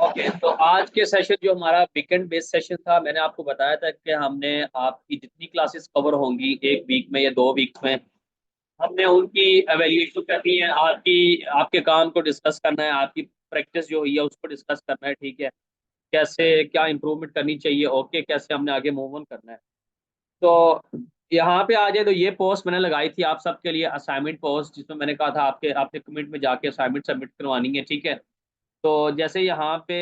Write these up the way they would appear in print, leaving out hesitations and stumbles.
Okay, तो आज के सेशन जो हमारा वीकेंड बेस्ड सेशन था, मैंने आपको बताया था कि हमने आपकी जितनी क्लासेस कवर होंगी एक वीक में या 2 वीक्स में, हमने उनकी एवेल्यूएशन करनी है। आपके काम को डिस्कस करना है, आपकी प्रैक्टिस जो हुई है उसको डिस्कस करना है। ठीक है, कैसे क्या इंप्रूवमेंट करनी चाहिए, ओके, कैसे हमने आगे मूव ऑन करना है। तो यहाँ पे आ जाए तो ये पोस्ट मैंने लगाई थी आप सबके लिए, असाइनमेंट पोस्ट, जिसमें मैंने कहा था आपके आपने कमेंट में जाके असाइनमेंट सबमिट करवानी है। ठीक है, तो जैसे यहाँ पे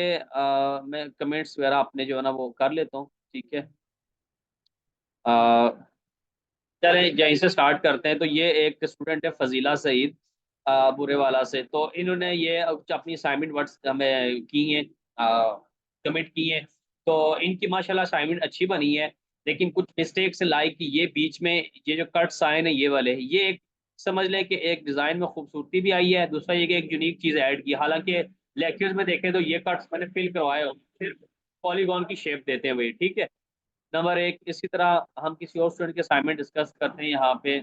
मैं कमेंट्स वगैरह अपने जो है ना वो कर लेता हूँ। ठीक है, अ, चलें यहीं से स्टार्ट करते हैं। तो ये एक स्टूडेंट है फजीला सईद बुरे वाला से। तो इन्होंने ये अपनी असाइनमेंट वर्ड्स हमें की हैं, कमिट की हैं। तो इनकी माशाल्लाह असाइनमेंट अच्छी बनी है, लेकिन कुछ मिस्टेक्स लाइक ये बीच में ये जो कट्स आए ना, ये वाले, ये एक समझ लें कि एक डिज़ाइन में खूबसूरती भी आई है। दूसरा ये कि एक यूनिक चीज़ ऐड की। हालांकि लेक्चर्स में देखें तो ये कट्स मैंने फिल करवाए हो, सिर्फ पॉलीगॉन की शेप देते हैं वही। ठीक है, नंबर एक। इसी तरह हम किसी और स्टूडेंट के असाइनमेंट डिस्कस करते हैं। यहाँ पे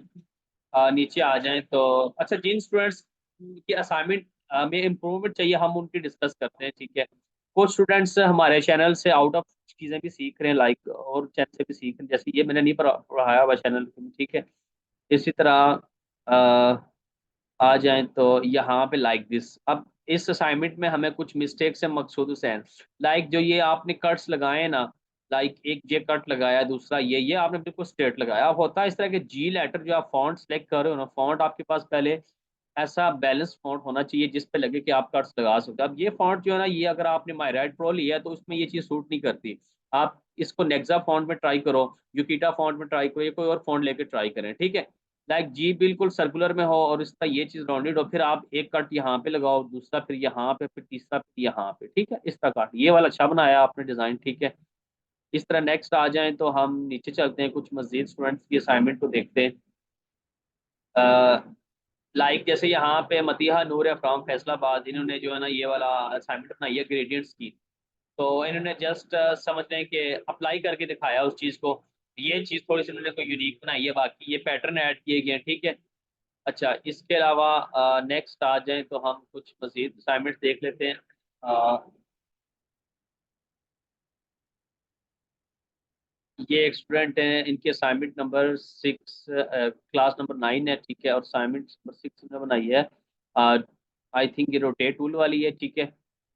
नीचे आ जाएं तो अच्छा, जिन स्टूडेंट्स की असाइनमेंट में इम्प्रूवमेंट चाहिए हम उनकी डिस्कस करते हैं। ठीक है, कुछ स्टूडेंट्स हमारे चैनल से आउट ऑफ चीज़ें भी सीख रहे हैं, लाइक और चैनल से भी सीख रहे हैं, जैसे ये मैंने नहीं पढ़ाया हुआ चैनल पे। ठीक है, इसी तरह अ, आ जाएं तो यहाँ पे लाइक दिस। अब इस असाइनमेंट में हमें कुछ मिस्टेक्स हैं मकसूद हुसैन, लाइक जो ये आपने कट्स लगाए ना, लाइक एक ये कट लगाया, दूसरा ये आपने बिल्कुल स्ट्रेट लगाया। अब होता है इस तरह के जी लेटर जो आप फॉन्ट सेलेक्ट कर रहे हो ना, फॉन्ट आपके पास पहले ऐसा बैलेंस फॉन्ट होना चाहिए जिस पे लगे कि आप कट्स लगा सकते हो। अब ये फॉन्ट जो है ना, ये अगर आपने माइराइट प्रो लिया है तो उसमें ये चीज़ सूट नहीं करती। आप इसको नेक्सा फॉन्ट में ट्राई करो, यूकिटा फॉन्ट में ट्राई करो, या कोई और फॉन्ट लेके ट्राई करें। ठीक है, लाइक जी बिल्कुल सर्कुलर में हो और इसका ये चीज राउंडेड हो, फिर आप एक कट यहाँ पे लगाओ, दूसरा फिर यहाँ पे, फिर तीसरा फिर यहाँ पे। ठीक है, इस तरह कट ये वाला अच्छा बनाया आपने डिजाइन। ठीक है, इस तरह नेक्स्ट आ जाएं तो हम नीचे चलते हैं, कुछ मजीद स्टूडेंट्स की असाइनमेंट को देखते हैं। लाइक जैसे यहाँ पे मतीहा नूर है फ्रॉम फैसलाबाद, इन्होंने जो है ना ये वाला असाइनमेंट बनाई है ग्रेडियंट्स की। तो इन्होंने जस्ट समझ लें कि अप्लाई करके दिखाया उस चीज़ को। ये चीज़ थोड़ी सी इन्होंने कोई यूनिक बनाई है, बाकी ये पैटर्न ऐड किए गए हैं। ठीक है, अच्छा, इसके अलावा नेक्स्ट आ जाएं तो हम कुछ मजीद असाइनमेंट देख लेते हैं। अ, ये एक स्टूडेंट हैं, इनकी असाइनमेंट नंबर 6, क्लास नंबर 9 है। ठीक है, और असाइनमेंट नंबर 6 ने बनाई है, आई थिंक ये रोटेट टूल वाली है। ठीक है,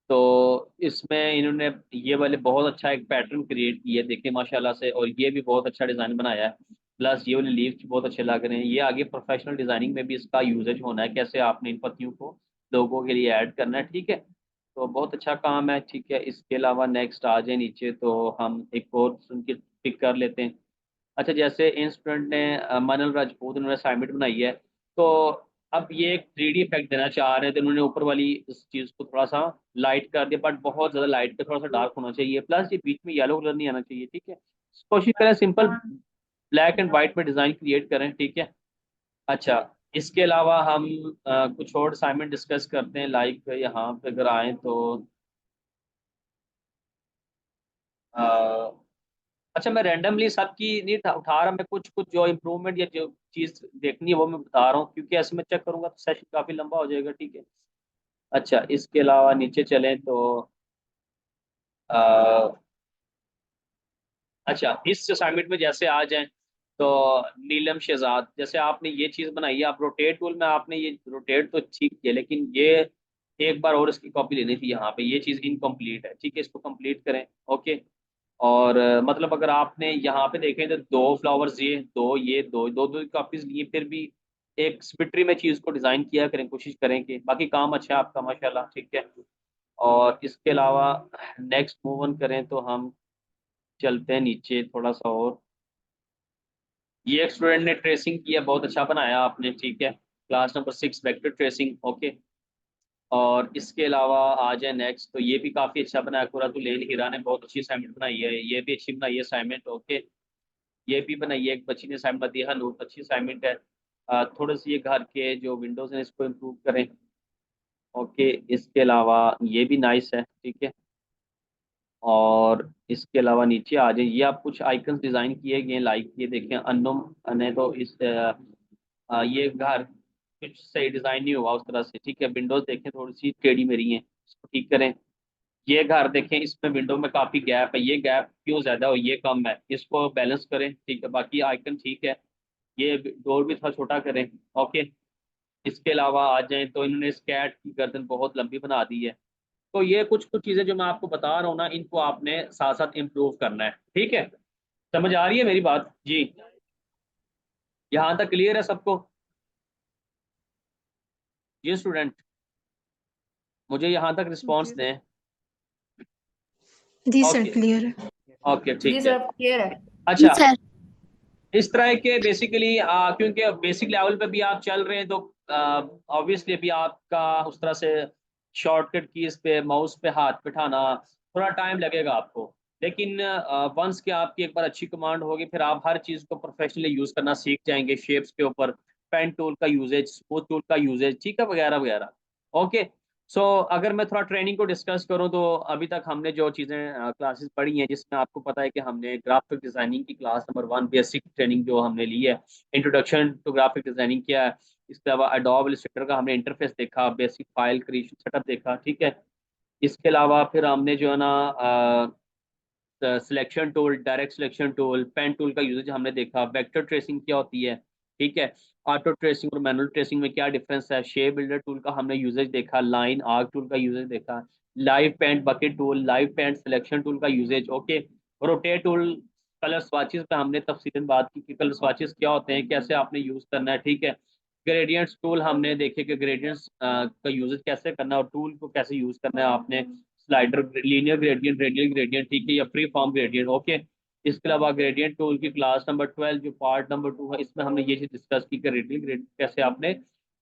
तो इसमें इन्होंने ये वाले बहुत अच्छा एक पैटर्न क्रिएट किया है, देखिए माशाल्लाह से, और ये भी बहुत अच्छा डिज़ाइन बनाया है। प्लस ये वाले लीव्स बहुत अच्छे लग रहे हैं। ये आगे प्रोफेशनल डिज़ाइनिंग में भी इसका यूजेज होना है, कैसे आपने इन पत्तियों को लोगों के लिए ऐड करना है। ठीक है, तो बहुत अच्छा काम है। ठीक है, इसके अलावा नेक्स्ट आ जाए नीचे तो हम एक और उनकी पिक कर लेते हैं। अच्छा, जैसे इन स्टूडेंट ने मनल राजपूत, उन्होंने असाइनमेंट बनाई है। तो अब ये एक 3D इफेक्ट देना चाह रहे हैं, तो उन्होंने ऊपर वाली इस चीज़ को थोड़ा सा लाइट कर दिया, बट बहुत ज़्यादा लाइट का, थोड़ा सा डार्क होना चाहिए। प्लस ये बीच में येलो कलर नहीं आना चाहिए। ठीक है, कोशिश करें सिंपल ब्लैक एंड वाइट में डिज़ाइन क्रिएट करें। ठीक है, अच्छा, इसके अलावा हम कुछ और असाइनमेंट डिस्कस करते हैं। लाइक यहाँ पे अगर आए तो अ, अच्छा, मैं रैंडमली सबकी नहीं उठा रहा, मैं कुछ कुछ जो इम्प्रूवमेंट या जो चीज़ देखनी है वो मैं बता रहा हूँ, क्योंकि ऐसे में चेक करूंगा तो सेशन काफ़ी लंबा हो जाएगा। ठीक है, अच्छा, इसके अलावा नीचे चलें तो अ, अच्छा, इस असाइनमेंट में जैसे आ जाएं तो नीलम शहजाद, जैसे आपने ये चीज़ बनाई है, आप रोटेट टूल में आपने ये रोटेट तो ठीक किया, लेकिन ये एक बार और इसकी कॉपी लेनी थी। यहाँ पे ये चीज़ इनकम्प्लीट है। ठीक है, इसको कंप्लीट करें। ओके, और मतलब अगर आपने यहाँ पे देखें तो दो फ्लावर्स, ये दो, ये दो दो दो कॉपीज लिए, फिर भी एक सिमेट्री में चीज़ को डिज़ाइन किया करें, कोशिश करें कि बाकी काम अच्छा है आपका माशाल्लाह। ठीक है, और इसके अलावा नेक्स्ट मूव ऑन करें तो हम चलते हैं नीचे थोड़ा सा और। ये एक स्टूडेंट ने ट्रेसिंग किया, बहुत अच्छा बनाया आपने। ठीक है, class number 6 vector tracing. Okay, और इसके अलावा आ जाए नेक्स्ट तो ये भी काफ़ी अच्छा बनाया, कुरातुल हीरा ने बहुत अच्छी असाइनमेंट बनाई है, ये भी अच्छी बनाई है असाइनमेंट। ओके, ये भी बनाई है एक बच्ची ने असाइनमेंट, मदीहा नूर, अच्छी असाइनमेंट है। थोड़े से ये घर के जो विंडोज़ हैं इसको इम्प्रूव करें। ओके, इसके अलावा ये भी नाइस है। ठीक है, और इसके अलावा नीचे आ जाए, ये आप कुछ आइकन्स डिज़ाइन किए गए हैं, लाइक ये देखें अननोन ने, तो ये घर कुछ सही डिज़ाइन नहीं हुआ उस तरह से। ठीक है, विंडोज़ देखें थोड़ी सी टेढ़ी मेढ़ी हैं, इसको ठीक करें। ये घर देखें, इसमें विंडो में काफी गैप है, ये गैप क्यों ज्यादा और ये कम है, इसको बैलेंस करें, ठीक है, बाकी आइकन ठीक है। ये डोर भी थोड़ा छोटा करें। ओके। इसके अलावा आ जाएं तो इन्होंने इस कैट की गर्दन बहुत लंबी बना दी है। तो ये कुछ कुछ चीजें जो मैं आपको बता रहा हूँ ना, इनको आपने साथ साथ इम्प्रूव करना है, ठीक है। समझ आ रही है मेरी बात जी? यहाँ तक क्लियर है सबको? ये स्टूडेंट मुझे यहाँ तक रिस्पॉन्स जी दें। जी सर ओके। क्लियर है। ओके जी ठीक है। सर क्लियर है। जी अच्छा, सर। इस तरह के बेसिकली क्योंकि बेसिक लेवल पे भी आप चल रहे हैं तो ऑब्वियसली अभी आपका उस तरह से शॉर्टकट कीज पे माउस पे हाथ बिठाना थोड़ा टाइम लगेगा आपको। लेकिन वंस के आपकी एक बार अच्छी कमांड होगी, फिर आप हर चीज़ को प्रोफेशनली यूज़ करना सीख जाएंगे, शेप्स के ऊपर पेन टूल का यूजेज, स्मूथ टूल का यूजेज, ठीक है, वगैरह वगैरह। ओके। सो अगर मैं थोड़ा ट्रेनिंग को डिस्कस करूं तो अभी तक हमने जो चीज़ें क्लासेस पढ़ी हैं, जिसमें आपको पता है कि हमने ग्राफिक डिज़ाइनिंग की क्लास नंबर 1 बेसिक ट्रेनिंग जो हमने ली है, इंट्रोडक्शन टू ग्राफिक डिज़ाइनिंग किया है। इसके अलावा एडोब इलस्ट्रेटर का हमने इंटरफेस देखा, बेसिक फाइल क्रिएशन सेटअप देखा, ठीक है। इसके अलावा फिर हमने जो है ना selection tool, direct selection tool, pen tool का यूजेज हमने देखा, वेक्टर ट्रेसिंग क्या होती है, ठीक है, ऑटो ट्रेसिंग और मैनुअल ट्रेसिंग में क्या डिफरेंस है, शेप बिल्डर टूल का हमने यूजेज देखा, लाइन आर्क टूल का यूजेज देखा, live paint bucket tool, live paint selection tool का usages. Okay. Rotate tool, colour swatches पे हमने तफसीलन बात की कि कलर स्वाचेस क्या होते हैं, कैसे आपने यूज करना है, ठीक है। ग्रेडियंट्स टूल हमने देखे कि ग्रेडियंट्स का यूजेज कैसे करना है और टूल को कैसे यूज करना है आपने, slider, linear gradient, radial gradient, ठीक है, या फ्री फॉर्म ग्रेडियंट। ओके। इसके अलावा ग्रेडियंट टूल की क्लास नंबर 12 जो पार्ट नंबर 2 है, इसमें हमने ये चीज डिस्कस की कि रेडियल ग्रेडियंट कैसे आपने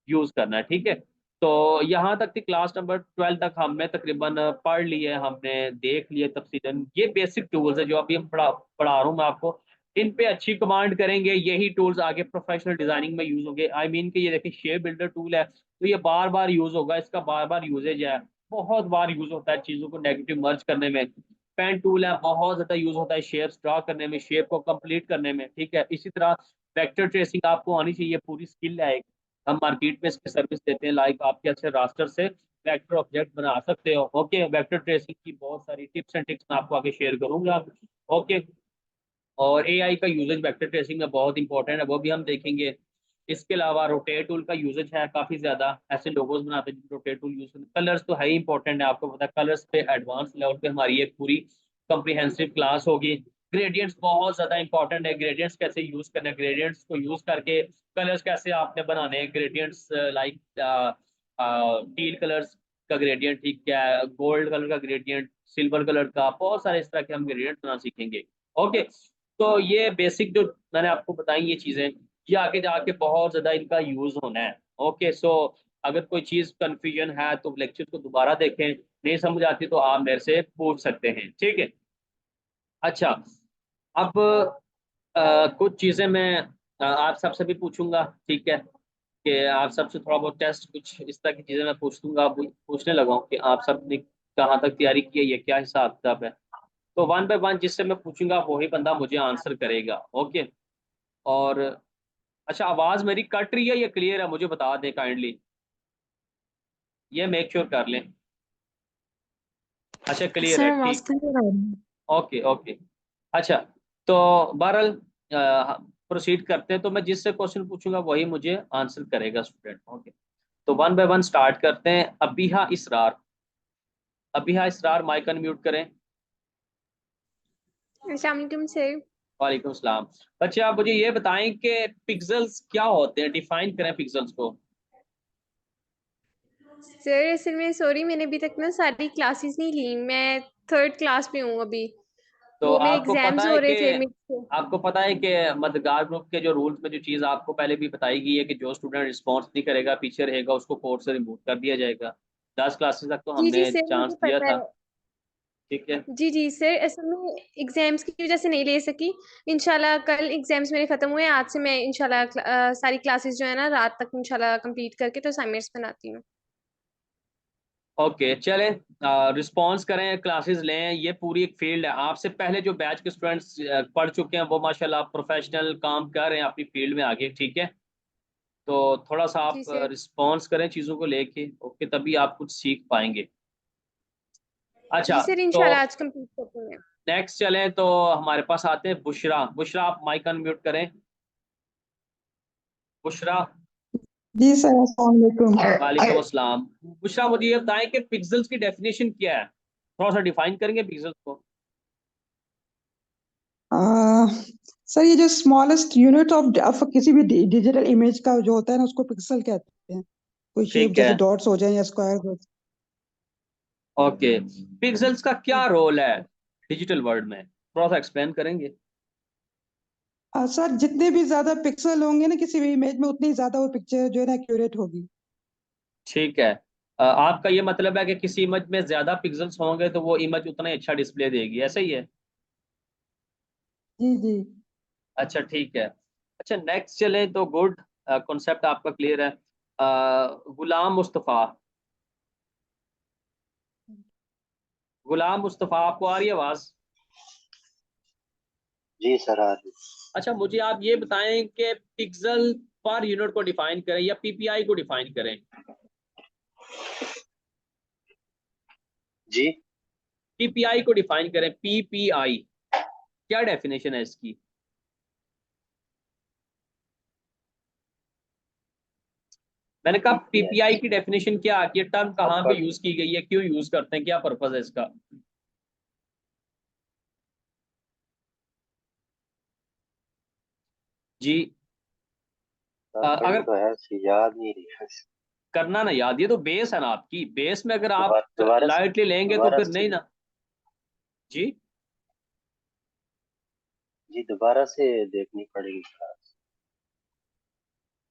यूज करना है, ठीक है। तो यहाँ तक थी क्लास नंबर 12 तक हमने तकरीबन पढ़ लिए, हमने देख लिए तफसीलन। ये बेसिक टूल्स है जो अभी हम पढ़ा रहा हूँ मैं आपको। इन पे अच्छी कमांड करेंगे, यही टूल्स आगे प्रोफेशनल डिजाइनिंग में यूज होंगे। आई मीन कि ये देखिए शेप बिल्डर टूल है, तो ये बार बार यूज होगा, इसका बार बार यूजेज है, बहुत बार यूज होता है चीजों को नेगेटिव मर्ज करने में। पेन टूल है, बहुत ज्यादा यूज होता है शेप्स ड्रा करने में, शेप को कंप्लीट करने में, ठीक है। इसी तरह वेक्टर ट्रेसिंग आपको आनी चाहिए, पूरी स्किल है एक। हम मार्केट में इसकी सर्विस देते हैं, लाइक आप कैसे रास्टर से वेक्टर ऑब्जेक्ट बना सकते हो। ओके। वेक्टर ट्रेसिंग की बहुत सारी टिप्स एंड ट्रिक्स मैं आपको आगे शेयर करूंगा। ओके। और एआई का यूजेज वेक्टर ट्रेसिंग में बहुत इंपॉर्टेंट है, वो भी हम देखेंगे। इसके अलावा रोटेट टूल का यूजेज है काफी ज्यादा, ऐसे लोगोस बनाते हैं रोटेट टूल यूज करते। कलर्स तो है ही इंपॉर्टेंट है, आपको पता है कलर्स पे एडवांस लेवल पे हमारी एक पूरी कम्प्रीहेंसिव क्लास होगी। ग्रेडियंट्स बहुत ज्यादा इंपॉर्टेंट है, ग्रेडियंट्स कैसे यूज करना है, ग्रेडियंट्स को यूज करके कलर्स कैसे आपने बनाने हैं, ग्रेडियंट्स लाइक टील कलर्स का ग्रेडियंट, ठीक है, गोल्ड कलर का ग्रेडियंट, सिल्वर कलर का, बहुत सारे इस तरह के हम ग्रेडियंट बना सीखेंगे। ओके। तो ये बेसिक जो मैंने आपको बताई ये चीजें, ये आगे जाके बहुत ज्यादा इनका यूज होना है। ओके। सो अगर कोई चीज कंफ्यूजन है तो लेक्चर को दोबारा देखें, नहीं समझ आती तो आप मेरे से पूछ सकते हैं, ठीक है। अच्छा, अब कुछ चीजें मैं आप सबसे भी पूछूंगा, ठीक है, कि आप सबसे थोड़ा बहुत टेस्ट कुछ इस तरह की चीजें मैं पूछ दूंगा, पूछने लगा हूँ कि आप सब ने कहाँ तक तैयारी की है, ये क्या हिसाब किताब है। तो वन बाय वन जिससे मैं पूछूंगा वही बंदा मुझे आंसर करेगा। ओके। और अच्छा, आवाज मेरी कट रही है या क्लियर है, मुझे बता दें काइंडली, ये मेक श्योर कर लें। अच्छा क्लियर सर है, आवाज ठीक। क्लियर आ रही है। Okay okay. अच्छा, तो बहरहाल प्रोसीड करते हैं, तो मैं जिससे क्वेश्चन पूछूंगा वही मुझे आंसर करेगा स्टूडेंट। ओके। तो वन बाय वन स्टार्ट करते हैं। अबिहा इसरार, अबिहा इसरार माइक अनम्यूट करें। अस्सलाम वालेकुम सर। वालेकुम सलाम। अच्छा, आप मुझे ये बताएं कि पिक्सेल्स क्या होते हैं, डिफाइन करें पिक्सेल्स को। सर असल में सॉरी मैंने अभी तक ना सारी क्लासेस नहीं ली, मैं थर्ड क्लास में हूँ अभी। तो वो मेरे आपको पता एग्जाम्स है हो रहे कि थे मिड से। आपको पता है कि मददगार ग्रुप के जो रूल्स में जो चीज़ आपको पहले भी बताई गई है कि जो स्टूडेंट रिस्पॉन्स नहीं करेगा, पीछे रहेगा, उसको कोर्स से रिमूव कर दिया जाएगा। 10 क्लासेस तक तो जी जी हमने सर मुझे चांस दिया पता था, है। ठीक है। जी जी सर असल में एग्जाम्स की वजह से नहीं ले सकी। इंशाल्लाह कल एग्जाम्स मेरे खत्म हुए, आज से मैं इंशाल्लाह सारी क्लासेस जो है ना रात तक इंशाल्लाह कंप्लीट करके तो असाइनमेंट्स बनाती हूँ। ओके चलें, रिस्पॉन्स करें, क्लासेस लें, ये पूरी एक फील्ड है। आपसे पहले जो बैच के स्टूडेंट्स पढ़ चुके हैं वो माशाल्लाह प्रोफेशनल काम कर रहे हैं अपनी फील्ड में आगे, ठीक है। तो थोड़ा सा आप जी सर। रिस्पॉन्स करें चीज़ों को लेके, ओके, तभी आप कुछ सीख पाएंगे। अच्छा जी सर, तो इंशाल्लाह आज कंप्लीट करती हूँ मैं। नेक्स्ट चलें तो हमारे पास आते हैं बुशरा। बुशरा आप माइक अनम्यूट करें। बुशरा। जी सर, अस्सलाम वालेकुम। वालेकुम अस्सलाम। बुशरा मुझे ये बताएं कि पिक्सेल्स की डेफिनेशन क्या है, थोड़ा सा डिफाइन करेंगे पिक्सेल्स को। आ, सर, ये जो स्मॉलेस्ट यूनिट ऑफ किसी भी डिजिटल इमेज का जो होता है ना, उसको पिक्सल कहते हैं। कोई शेप ठीक है, जैसे डॉट्स हो जाए या स्क्वायर। ओके। पिक्सेल्स का क्या रोल है डिजिटल वर्ल्ड में, थोड़ा सा एक्सप्लेन करेंगे। सर, जितने भी ज्यादा पिक्सल होंगे ना किसी भी इमेज में, उतनी ही ज्यादा वो पिक्चर जो है ना एक्यूरेट होगी। ठीक है, आपका ये मतलब है कि किसी इमेज में ज्यादा पिक्सेल्स होंगे तो वो इमेज उतना ही अच्छा डिस्प्ले देगी, ऐसा ही है। जी जी। अच्छा ठीक है। अच्छा नेक्स्ट चले तो गुड, कॉन्सेप्ट आपका क्लियर है। गुलाम मुस्तफ़ा। गुलाम मुस्तफ़ा आपको आ रही है आवाज? जी सर, आ रही। अच्छा मुझे आप ये बताएं कि पिक्सल पर यूनिट को डिफाइन करें या पीपीआई को डिफाइन करें। जी, पीपीआई को डिफाइन करें, पीपीआई क्या डेफिनेशन है इसकी। मैंने कहा पीपीआई की डेफिनेशन क्या आती है, टर्म कहाँ पे यूज की गई है, क्यों यूज करते हैं, क्या पर्पज है इसका। जी। पढ़ी अगर तो है, याद नहीं रही है। करना ना याद, ये तो बेस है ना आपकी, बेस में अगर आप दोबारा लाइटली लेंगे तो दोबारा फिर से नहीं ना। जी। जी, दोबारा से देखनी पड़ेगी क्लास।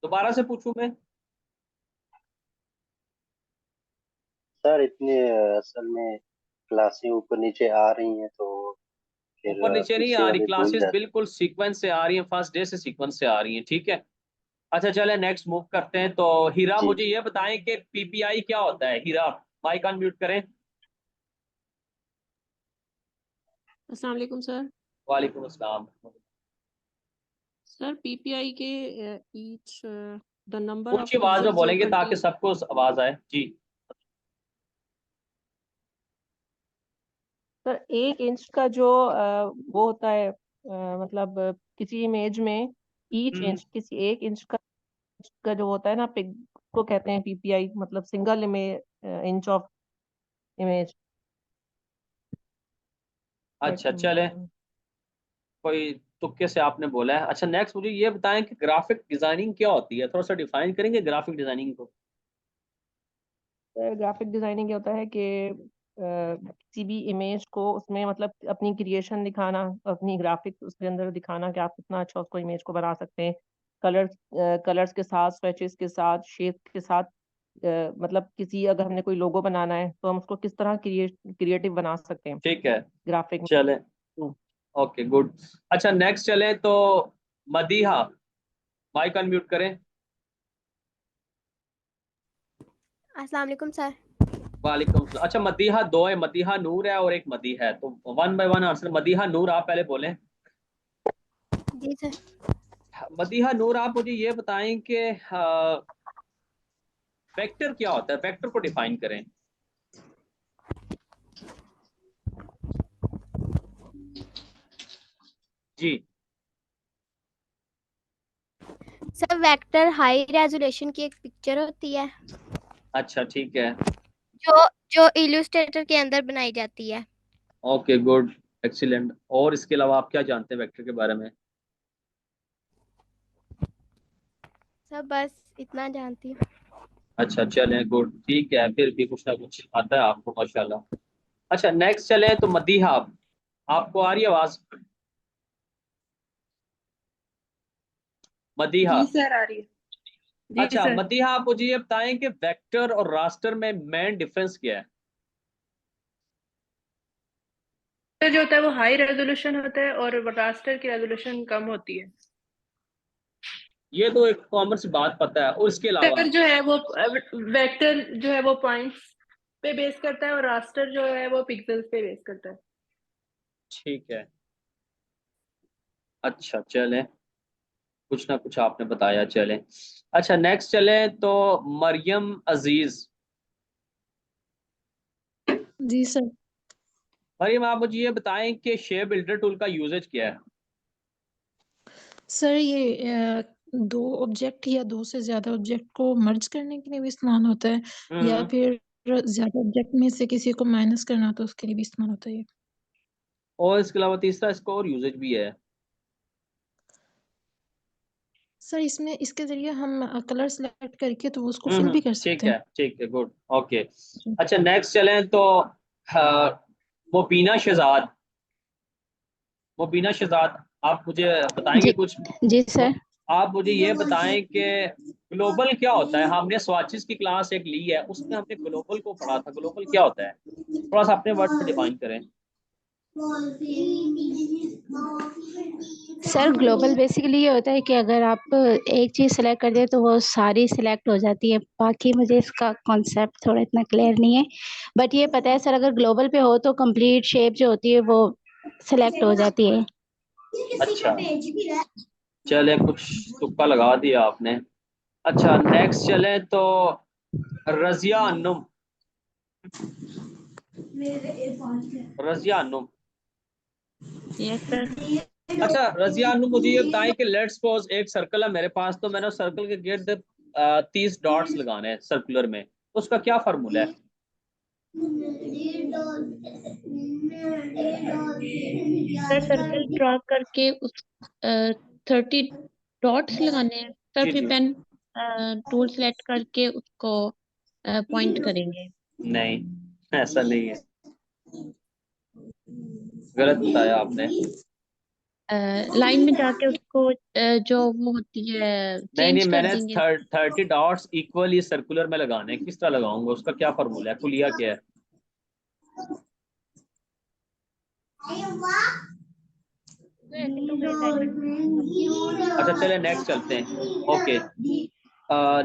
दोबारा से पूछूं मैं? सर, इतने असल में क्लासें ऊपर नीचे आ रही हैं, तो फिर ऊपर नीचे नहीं पीछे आ रही वाले भूल क्लासेस, जाते बिल्कुल सीक्वेंस से आ रही हैं, फर्स्ट डे से सीक्वेंस से आ रही हैं, ठीक है। अच्छा चले नेक्स्ट मूव करते हैं। तो हीरा हैं। जी मुझे जी। ये बताएं कि पीपीआई क्या होता है। हीरा माइक अनम्यूट करें। अस्सलाम वालेकुम सर। वालेकुम अस्सलाम। सर पीपीआई के ईच द नंबर ऑफ ऊंची आवाज में पिक्सेल्स जो बोलेंगे ताकि कंटेन। सबको आवाज आए जी। सर 1 इंच का जो वो होता है, मतलब किसी इमेज में ईच हम्म। इंच, किसी 1 इंच का जो होता है ना, पिक को कहते हैं पीपीआई, मतलब single image, inch of image. अच्छा चले, कोई तुक्के से आपने बोला है। अच्छा नेक्स्ट मुझे ये बताएं कि ग्राफिक डिजाइनिंग क्या होती है, थोड़ा सा डिफाइन करेंगे ग्राफिक डिजाइनिंग को। ग्राफिक डिजाइनिंग ये होता है कि किसी भी इमेज को उसमें मतलब अपनी क्रिएशन दिखाना, अपनी ग्राफिक उसके अंदर दिखाना कि आप कितना अच्छा उसको इमेज को बना सकते हैं, कलर्स कलर्स के साथ, स्वेचेस के साथ, शेप के साथ। मतलब किसी अगर हमने कोई लोगो बनाना है तो हम उसको किस तरह क्रिएटिव बना सकते हैं ठीक है ग्राफिक में। चले, ओके गुड। अच्छा नेक्स्ट चले तो मदीहा, माइक अनम्यूट करें। अस्सलाम वालेकुम सर। वालेकुम सलाम। अच्छा मदीहा दो है, मदीहा नूर है और एक मदी है, तो one by one answer. Madiha Noor आप पहले बोलें। जी सर। मदीहा नूर आप मुझे ये बताएं कि वेक्टर क्या होता है, वेक्टर को डिफाइन करें। जी। सर वेक्टर हाई रेजोल्यूशन की एक पिक्चर होती है अच्छा ठीक है, जो जो इलस्ट्रेटर के अंदर बनाई जाती है। Okay good, excellent. और इसके अलावा आप क्या जानते हैं वेक्टर के बारे में? सर बस इतना जानती हूँ। अच्छा चलें गुड, ठीक है, फिर भी कुछ ना कुछ आता है आपको माशाल्लाह। अच्छा नेक्स्ट चले तो मदीहा, आपको आ रही है आवाज? मदीहा। जी सर, आ रही है। जी अच्छा सर। मदीहा आप मुझे ये बताएं कि वेक्टर और रास्टर में मेन डिफरेंस क्या है। तो जो होता है वो हाई रेजोल्यूशन होता है और रास्टर की रेजोल्यूशन कम होती है। ये तो एक कॉमन सी बात पता है, और इसके अलावा? वेक्टर जो है वो वेक्टर जो है वो पॉइंट्स पे बेस करता है और रास्टर जो है वो पिक्सेल्स पे बेस करता है। ठीक है। अच्छा चलें, कुछ ना कुछ आपने बताया, चलें। अच्छा नेक्स्ट चलें तो मरियम अजीज। जी सर। मरियम आप मुझे ये बताएं कि शेप बिल्डर टूल का यूजेज क्या है? सर ये दो ऑब्जेक्ट या दो से ज्यादा ऑब्जेक्ट को मर्ज करने के लिए भी इस्तेमाल होता है, या फिर ज्यादा ऑब्जेक्ट में से किसी को माइनस करना हो तो उसके लिए भी इस्तेमाल होता है ये। और इसके अलावा तीसरा इसका और यूजेज भी है। सर इसमें इसके जरिए हम कलर सेलेक्ट करके तो उसको फिल भी कर ठीक सकते हैं। है, ठीक है, गुड, ओके। जी। अच्छा नेक्स्ट चलें तो मुबीना शहजाद, मुबीना शहजाद आप मुझे बताएंगे जी कुछ? जी सर। आप मुझे ये बताएं कि ग्लोबल क्या होता है? हमने स्वाचिस की क्लास एक ली है, उसमें हमने ग्लोबल को पढ़ा था। ग्लोबल क्या होता है, थोड़ा सा अपने वर्ड में डिफाइन करें। सर ग्लोबल बेसिकली ये होता है कि अगर आप एक चीज़ सेलेक्ट कर दे तो वो सारी सिलेक्ट हो जाती है। बाकी मुझे इसका कॉन्सेप्ट थोड़ा इतना क्लियर नहीं है, बट ये पता है सर अगर ग्लोबल पे हो तो कंप्लीट शेप जो होती है वो सिलेक्ट हो जाती है। अच्छा, चले कुछ तुक्का लगा दिया आपने। अच्छा नेक्स्ट चले तो रजिया अन्नुम, रजिया अन्नुम। Yes sir. अच्छा रजिया अन्नुम मुझे ये बताएं कि लेट्स सपोज एक सर्कल है मेरे पास, तो मैंने उस सर्कल के गिर्द 30 डॉट्स लगाने हैं सर्कुलर में, तो उसका क्या फार्मूला है? सर सर्कल ड्रॉ करके उस 30 डॉट्स लगाने हैं सर, जी फिर जी। पेन टूल सेलेक्ट करके उसको पॉइंट करेंगे। नहीं, ऐसा नहीं है, गलत बताया आपने। लाइन में जाके उसको जो वो होती है नहीं चेंज नहीं, कर मैंने देंगे। 30 डॉट्स इक्वली सर्कुलर में लगाने हैं, किस तरह लगाऊंगा, उसका क्या फार्मूला है, कुलिया क्या है? अच्छा चले नेक्स्ट चलते हैं, ओके।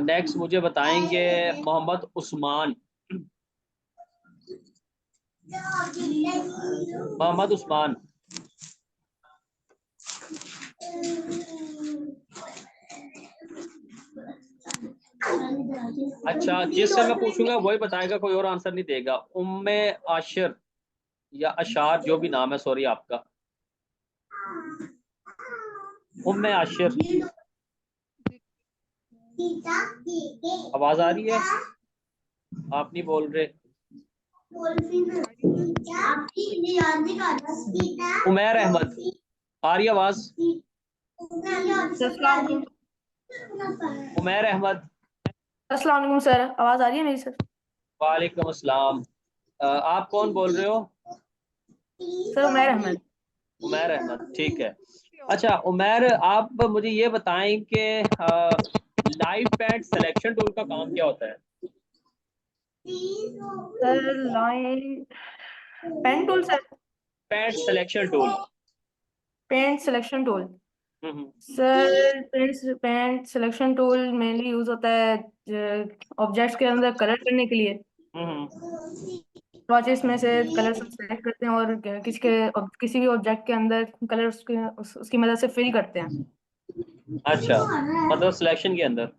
नेक्स्ट मुझे बताएंगे मोहम्मद उस्मान, मोहम्मद उस्मान। अच्छा जिससे मैं पूछूंगा वही बताएगा, कोई और आंसर नहीं देगा। उम्मे आशिर या अशार, जो भी नाम है, सॉरी आपका। उम्मे आशिर, आवाज आ रही है? आप नहीं बोल रहे। उमैर अहमद, आ रही आवाज? उमैर अहमद। अस्सलाम वालेकुम सर, आवाज आ रही है मेरी सर? वालेकुम अस्सलाम। आप कौन बोल रहे हो? सर उमैर अहमद। उमैर अहमद, ठीक है। अच्छा उमैर आप मुझे ये बताएं कि लाइव पैड सिलेक्शन टूल का काम क्या होता है? Sir line pen tool sir. Path selection tool. Paint selection tool sir, paint selection tool mainly use होता है ऑब्जेक्ट्स के अंदर कलर करने के लिए। स्वॉचेस में से कलर सेलेक्ट करते हैं और किसी भी ऑब्जेक्ट के अंदर कलर उसकी मदद से फिल करते हैं। अच्छा मतलब सिलेक्शन के अंदर।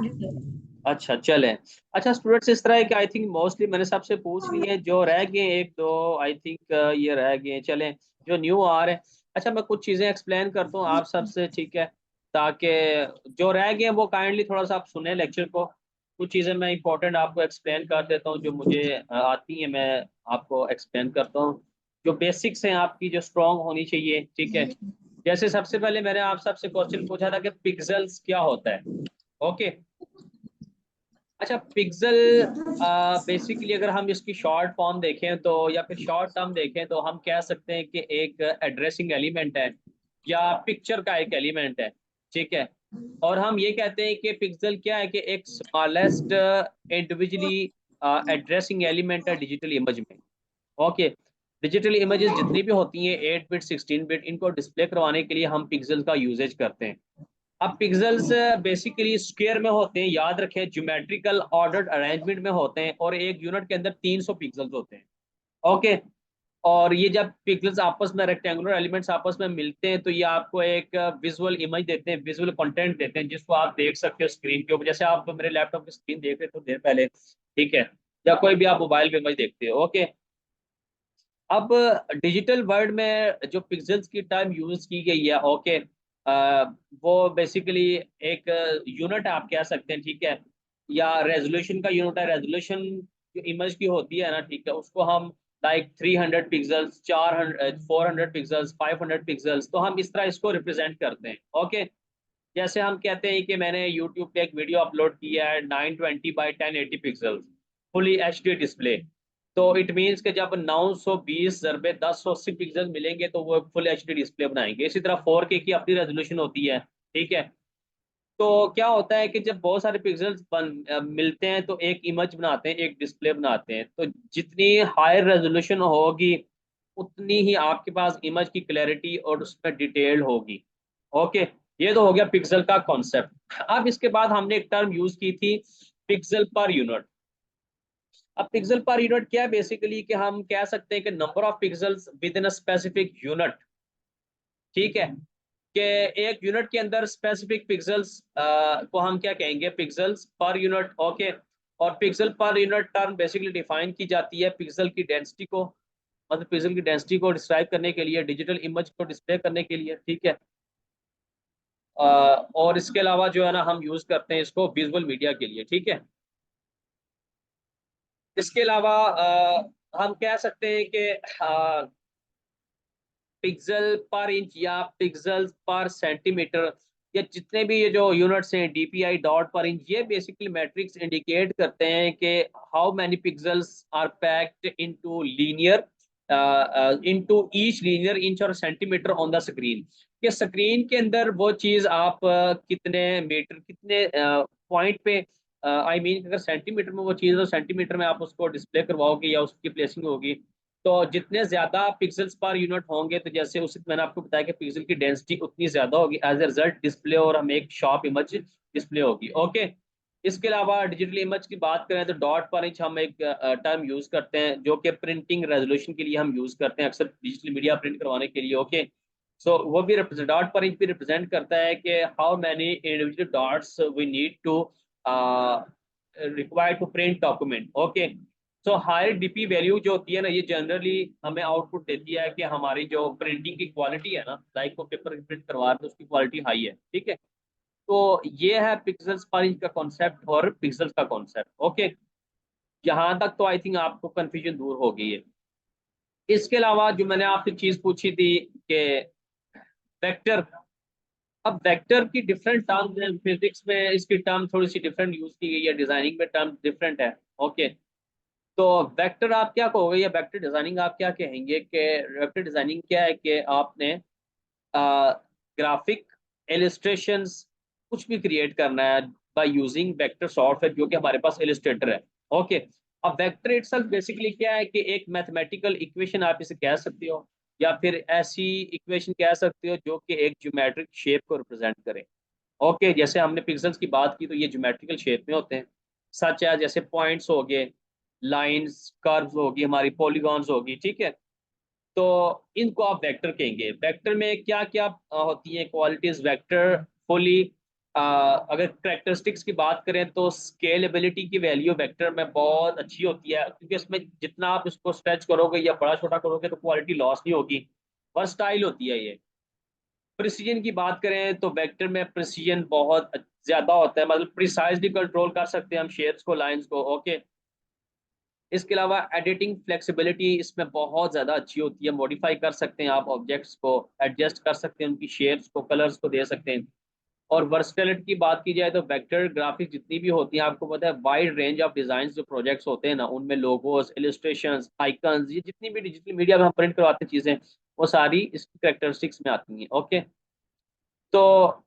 जी सर। अच्छा चलें। अच्छा स्टूडेंट्स इस तरह है कि आई थिंक मोस्टली मैंने सबसे पूछ लिए, जो रह गए एक दो आई थिंक ये रह गए, चलें जो न्यू आ रहे हैं। अच्छा मैं कुछ चीज़ें एक्सप्लेन करता हूँ आप सबसे, ठीक है, ताकि जो रह गए वो काइंडली थोड़ा सा आप सुने लेक्चर को। कुछ चीज़ें मैं इंपॉर्टेंट आपको एक्सप्लेन कर देता हूँ, जो मुझे आती हैं मैं आपको एक्सप्लेन करता हूँ। जो बेसिक्स हैं आपकी जो स्ट्रॉन्ग होनी चाहिए, ठीक है। जैसे सबसे पहले मैंने आप सबसे क्वेश्चन पूछा था कि पिक्सेल्स क्या होता है, ओके। अच्छा पिक्सल बेसिकली अगर हम इसकी शॉर्ट फॉर्म देखें तो, या फिर शॉर्ट टर्म देखें तो हम कह सकते हैं कि एक एड्रेसिंग एलिमेंट है या पिक्चर का एक एलिमेंट है, ठीक है। और हम ये कहते हैं कि पिक्सल क्या है कि एक स्मॉलेस्ट इंडिविजुअली एड्रेसिंग एलिमेंट है डिजिटल इमेज में, ओके। डिजिटल इमेजेस जितनी भी होती हैं 8 बिट 16 बिट, इनको डिस्प्ले करवाने के लिए हम पिक्सल का यूजेज करते हैं। अब पिक्सेल्स बेसिकली स्क्वायर में होते हैं, याद रखें ज्योमेट्रिकल ऑर्डर्ड अरेंजमेंट में होते हैं, और एक यूनिट के अंदर 300 पिक्सेल्स होते हैं, ओके। और ये जब पिक्सेल्स आपस में, रेक्टेंगुलर एलिमेंट्स आपस में मिलते हैं तो ये आपको एक विजुअल इमेज देते हैं, विजुअल कंटेंट देते हैं, जिसको आप देख सकते हो स्क्रीन के ऊपर, जैसे आप मेरे लैपटॉप की स्क्रीन देख रहे थे देर पहले, ठीक है। या कोई भी आप मोबाइल पे इमेज देखते हो। ओके, अब डिजिटल वर्ल्ड में जो पिक्सेल्स की टर्म यूज की गई है, ओके, वो बेसिकली एक यूनिट आप कह सकते हैं, ठीक है, या रेजोल्यूशन का यूनिट है। रेजोल्यूशन जो इमेज की होती है ना, ठीक है, उसको हम लाइक 300 पिक्सल्स, 400, 400 पिक्सल्स, 500 पिक्सल्स, तो हम इस तरह इसको रिप्रेजेंट करते हैं। ओके, जैसे हम कहते हैं कि मैंने यूट्यूब पे एक वीडियो अपलोड किया है 920 by 1080 pixels, fully HD display, तो इट मीन्स कि जब 920 ज़रबे 1080 पिक्सल मिलेंगे तो वो फुल एचडी डिस्प्ले बनाएंगे। इसी तरह 4K की अपनी रेजोल्यूशन होती है, ठीक है। तो क्या होता है कि जब बहुत सारे पिक्सल्स मिलते हैं तो एक इमेज बनाते हैं, एक डिस्प्ले बनाते हैं। तो जितनी हायर रेजोल्यूशन होगी उतनी ही आपके पास इमेज की क्लैरिटी और उसमें डिटेल होगी। ओके, ये तो हो गया पिक्सल का कॉन्सेप्ट। अब इसके बाद हमने एक टर्म यूज की थी पिक्सल पर यूनिट। अब पिक्सल पर यूनिट क्या है बेसिकली, कि हम कह सकते हैं कि number of pixels with in a specific unit, ठीक है, कि एक यूनिट के अंदर स्पेसिफिक पिक्सल्स को हम क्या कहेंगे, पिक्सल्स पर यूनिट। ओके, और pixel per unit term basically define की जाती है पिक्सल की डेंसिटी को, मतलब पिक्सल की डेंसिटी को डिस्क्राइब करने के लिए, डिजिटल इमेज को डिस्प्ले करने के लिए, ठीक है। और इसके अलावा जो है ना हम यूज करते हैं इसको विजुअल मीडिया के लिए, ठीक है। इसके अलावा हम कह सकते हैं कि पिक्सल पर इंच या पिक्सल पर सेंटीमीटर, या जितने भी ये जो यूनिट्स हैं, DPI, डॉट पर इंच, ये बेसिकली मैट्रिक्स इंडिकेट करते हैं कि how many pixels are packed into linear into each linear inch और सेंटीमीटर ऑन द स्क्रीन। कि स्क्रीन के अंदर वो चीज़ आप कितने मीटर, कितने पॉइंट पे, आई मीन अगर सेंटीमीटर में वो चीज़, तो सेंटीमीटर में आप उसको डिस्प्ले करवाओगे या उसकी प्लेसिंग होगी। तो जितने ज्यादा पिक्सल्स पर यूनिट होंगे, तो जैसे उसी मैंने आपको बताया कि पिक्सल की डेंसिटी उतनी ज्यादा होगी, एज ए रिजल्ट डिस्प्ले और हमें एक शार्प इमेज डिस्प्ले होगी। ओके, इसके अलावा डिजिटल इमेज की बात करें तो डॉट पर इंच हम एक टर्म यूज करते हैं जो कि प्रिंटिंग रेजोल्यूशन के लिए हम यूज करते हैं, अक्सर डिजिटल मीडिया प्रिंट करवाने के लिए। ओके, सो वो भी डॉट पर इंच भी रिप्रेजेंट करता है कि how many individual dots we need to required to print document. Okay, so higher DP value जो होती है ना, ये जनरली हमें आउटपुट देती है कि हमारी जो प्रिंटिंग की क्वालिटी है ना, लाइक को पेपर प्रिंट करवा रहे हैं तो उसकी क्वालिटी हाई है, ठीक है। तो ये है पिक्सल्स पर इंच का कॉन्सेप्ट और पिक्सल्स का कॉन्सेप्ट। ओके, यहाँ तक तो आई थिंक आपको कंफ्यूजन दूर हो गई है। इसके अलावा जो मैंने आपसे चीज पूछी थी कि वेक्टर, अब वेक्टर की डिफरेंट टर्म्स हैं, फिजिक्स में इसकी टर्म थोड़ी सी डिफरेंट यूज की गई है, डिजाइनिंग में टर्म डिफरेंट है। ओके, तो वेक्टर आप क्या कहोगे या वेक्टर डिजाइनिंग आप क्या कहेंगे? कि वेक्टर डिजाइनिंग क्या है कि आपने ग्राफिक इलिस्ट्रेशंस कुछ भी क्रिएट करना है बाय यूजिंग वेक्टर सॉफ्टवेयर, जो कि हमारे पास इलिस्ट्रेटर है। ओके, अब वेक्टर इटसेल्फ बेसिकली क्या है कि एक मैथमेटिकल इक्वेशन आप इसे कह सकते हो, या फिर ऐसी इक्वेशन कह सकते हो जो कि एक ज्योमेट्रिक शेप को रिप्रेजेंट करे। ओके, जैसे हमने पिक्सल्स की बात की तो ये ज्योमेट्रिकल शेप में होते हैं, सच है जैसे पॉइंट्स हो गए, लाइंस, कर्व्स होगी, हमारी पॉलीगॉन्स होगी, ठीक है। तो इनको आप वेक्टर कहेंगे। वेक्टर में क्या क्या होती हैं क्वालिटीज वेक्टर फुली, अगर करेक्टरिस्टिक्स की बात करें तो स्केलेबिलिटी की वैल्यू वेक्टर में बहुत अच्छी होती है, क्योंकि इसमें जितना आप इसको स्ट्रेच करोगे या बड़ा छोटा करोगे तो क्वालिटी लॉस नहीं होगी, वर्सटाइल होती है ये। प्रिसीजन की बात करें तो वेक्टर में प्रिसीजन बहुत ज्यादा होता है, मतलब प्रिसाइजली कंट्रोल कर सकते हैं हम शेप्स को, लाइंस को। ओके, इसके अलावा एडिटिंग फ्लेक्सिबिलिटी इसमें बहुत ज़्यादा अच्छी होती है, मॉडिफाई कर सकते हैं आप ऑब्जेक्ट्स को, एडजस्ट कर सकते हैं उनकी शेप्स को, कलर्स को दे सकते हैं। और वर्सटिलिटी की बात की जाए तो वेक्टर ग्राफिक्स जितनी भी होती हैं, आपको पता है वाइड रेंज ऑफ डिज़ाइन जो प्रोजेक्ट्स होते हैं ना, उनमें लोगोस, इलिस्ट्रेशंस, आइकन्स, ये जितनी भी डिजिटल मीडिया में हम प्रिंट करवाते हैं चीज़ें, वो सारी इसकी करेक्टरिस्टिक्स में आती हैं। ओके, तो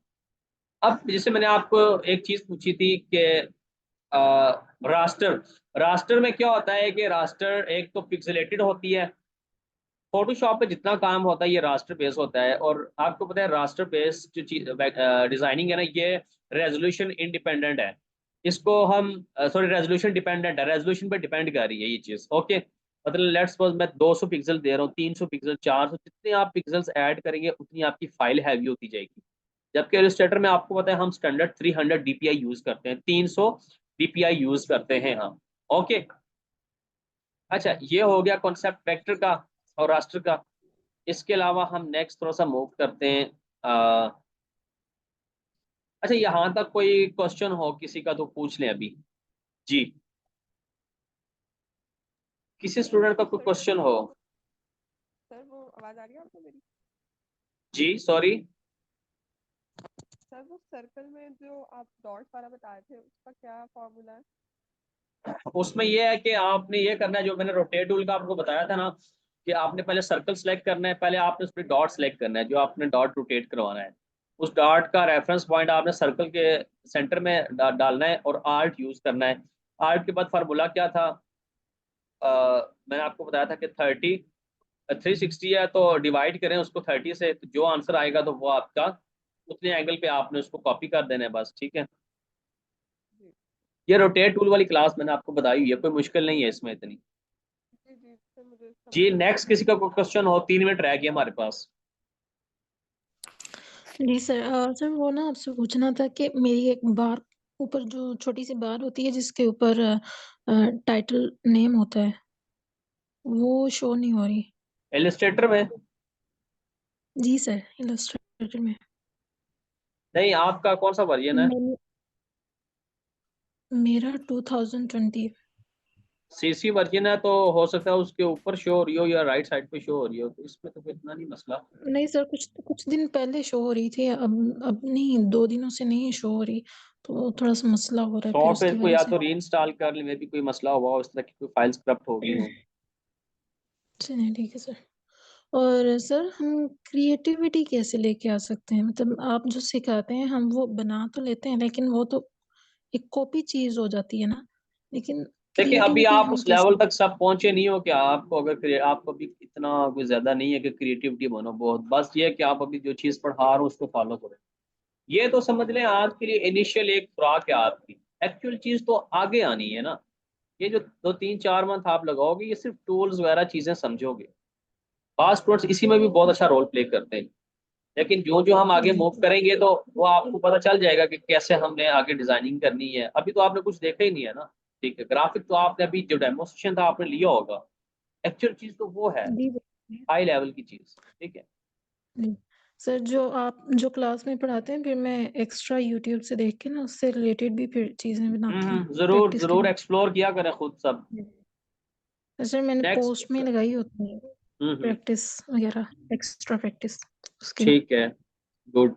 अब जैसे मैंने आपको एक चीज़ पूछी थी कि रास्टर, रास्टर में क्या होता है कि रास्टर एक तो पिक्सेलेटेड होती है, फोटोशॉप पे जितना काम होता है ये रास्टर बेस होता है। और आपको पता है रास्टर बेस जो चीज डिजाइनिंग है ना, ये रेजोल्यूशन इंडिपेंडेंट है, इसको हम सॉरी रेजोल्यूशन डिपेंडेंट है, रेजोल्यूशन पे डिपेंड कर रही है ये चीज। ओके, मतलब लेट्स सपोज मैं 200 पिक्सल दे रहा हूँ, 300 पिक्सल, 400, जितने आप पिक्सल्स ऐड करेंगे उतनी आपकी फाइल हैवी होती जाएगी। जबकि इलस्ट्रेटर में आपको पता है हम स्टैंडर्ड 300 DPI यूज करते हैं, 300 DPI यूज करते हैं हम। ओके, अच्छा, ये हो गया कॉन्सेप्ट वेक्टर का और रास्टर का। इसके अलावा हम नेक्स्ट थोड़ा सा मूव करते हैं। अच्छा, यहाँ तक कोई क्वेश्चन हो किसी का तो पूछ लें अभी। जी, किसी स्टूडेंट का कोई क्वेश्चन हो? सर वो आवाज आ रही है आपको मेरी? जी सॉरी। सर वो सर्कल में जो आप डॉट्स वाला बताए थे उसका क्या फॉर्मूला है? उसमें ये है कि आपने ये करना है, जो मैंने रोटेट टूल का आपको बताया था ना, कि आपने पहले सर्कल सेलेक्ट करना है, पहले आपने उस पर डॉट सेलेक्ट करना है, जो आपने डॉट रोटेट करवाना है। उस डॉट का रेफरेंस पॉइंट आपने सर्कल के सेंटर में डालना है और आर्ट यूज करना है। आर्ट के बाद फार्मूला क्या था? मैंने आपको बताया था कि 360 है, तो डिवाइड करें उसको 30 से, तो जो आंसर आएगा तो वो आपका उतने एंगल पे आपने उसको कॉपी कर देना है बस, ठीक है। ये रोटेट टूल वाली क्लास मैंने आपको बताई हुई है, कोई मुश्किल नहीं है इसमें इतनी। जी जी सर, मुझे जी, समझ नेक्स्ट किसी का कोई क्वेश्चन हो? 3 मिनट रह गए हमारे पास। जी सर, सर वो ना आपसे पूछना था कि मेरी एक बार ऊपर जो छोटी सी बार होती है जिसके ऊपर टाइटल नेम होता है, वो शो नहीं हो रही। इलस्ट्रेटर में? जी सर, इलस्ट्रेटर में। नहीं, आपका कौन सा वर्जन है? मेरा 2020। सीसी वर्जन है, तो हो सकता है उसके ऊपर शो हो रही हो या राइट साइड पे शो हो रही हो, तो इसमें तो फिर इतना नहीं मसला। नहीं सर, कुछ दिन पहले शो हो रही थी, अब नहीं, 2 दिनों से नहीं शो हो रही, तो थोड़ा सा मसला हो रहा है फिर सॉफ्टवेयर उसकी को वजह या से। तो रीइंस्टॉल कर ले, में भी कोई मसला हुआ हो, इस तरह की कोई फाइल्स करप्ट हो गई हो। चलिए ठीक है सर। और सर हम क्रिएटिविटी कैसे लेके आ सकते हैं? मतलब आप जो सिखाते हैं हम वो बना तो लेते हैं, लेकिन वो तो एक कॉपी चीज हो जाती है ना, लेकिन देखिए, अभी क्रिएटिविटी आप हम उस लेवल कैसे? तक सब पहुंचे नहीं हो, क्या आपको अगर आपको अभी इतना कोई ज्यादा नहीं है कि क्रिएटिविटी बनो बहुत, बस ये है कि आप अभी जो चीज पढ़ा रहे हो उसको फॉलो करो। ये तो समझ लें आपके लिए इनिशियल एक खुराक है आपकी, एक्चुअल चीज तो आगे आनी है ना। ये जो 2-3-4 मंथ आप लगाओगे, ये सिर्फ टूल्स वगैरह चीजें समझोगे। पास स्टूडेंट्स इसी में भी बहुत अच्छा रोल प्ले करते हैं, लेकिन जो जो हम आगे मूव करेंगे तो वो आपको पता चल जाएगा कि कैसे हमने आगे डिजाइनिंग करनी है। अभी तो आपने कुछ देखा ही नहीं है ना, ठीक है। ग्राफिक तो आपने अभी जो डेमोस्ट्रेशन था आपने लिया होगा, एक्चुअल चीज तो वो है, जी हाई लेवल की चीज, ठीक है। जी। सर जो आप जो क्लास में पढ़ाते हैं, फिर मैं एक्स्ट्रा यूट्यूब से देख के ना उससे रिलेटेड भी फिर चीजें बनाती हूँ जरूर प्रैक्टिस के जरूर लिए। एक्सप्लोर किया करें खुद सब। तो सर मैंने नेक्स्ट। पोस्ट में लगाई होती है प्रैक्टिस वगैरह, एक्स्ट्रा प्रैक्टिस उसकी। ठीक है, गुड।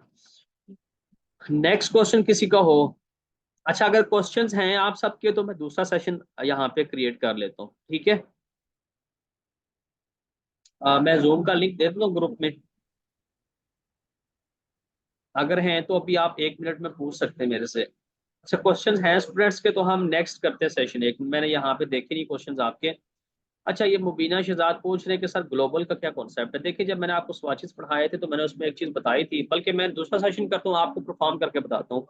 नेक्स्ट क्वेश्चन किसी का हो? अच्छा, अगर क्वेश्चंस हैं आप सबके तो मैं दूसरा सेशन यहाँ पे क्रिएट कर लेता हूँ, ठीक है। मैं जूम का लिंक दे दूँ ग्रुप में, अगर हैं तो अभी आप 1 मिनट में पूछ सकते हैं मेरे से। अच्छा, क्वेश्चंस हैं स्टूडेंट्स के तो हम नेक्स्ट करते हैं सेशन। एक मैंने यहाँ पे देखे नहीं क्वेश्चंस आपके। अच्छा, ये मुबीना शहजाद पूछ रहे हैं कि सर ग्लोबल का क्या कॉन्सेप्ट है। देखिए, जब मैंने आपको स्वाचेस पढ़ाए थे तो मैंने उसमें एक चीज़ बताई थी, बल्कि मैं दूसरा सेशन करता हूँ आपको परफॉर्म करके बताता हूँ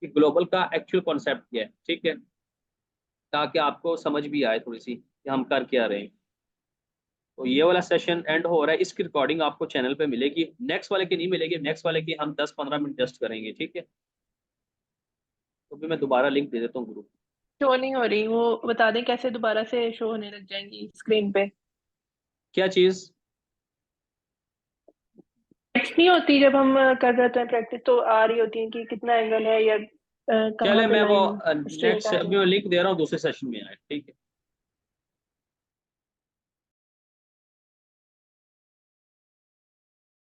कि ग्लोबल का एक्चुअल कॉन्सेप्ट क्या है, ठीक है, ताकि आपको समझ भी आए थोड़ी सी कि हम कर क्या रहे हैं। तो ये वाला सेशन एंड हो रहा है, इसकी रिकॉर्डिंग आपको चैनल पे मिलेगी, नेक्स्ट वाले की नहीं मिलेगी। नेक्स्ट वाले की हम 10-15 मिनट जस्ट करेंगे, ठीक है। तो भी मैं दोबारा लिंक दे देता हूँ ग्रुप। शो नहीं हो रही, वो बता दें कैसे दोबारा से शो होने लग जाएंगी स्क्रीन पे? क्या चीज़? टेक्स्ट नहीं होती जब हम कर रहे हैं प्रैक्टिस, तो आ रही होती है कि कितना एंगल है या कहाँ चले, पे मैं वो लाइन स्ट्रेट नेक्स्ट आ रही अभी है। मैं लिंक दे रहा हूँ दूसरे सेशन में आए, ठीक है।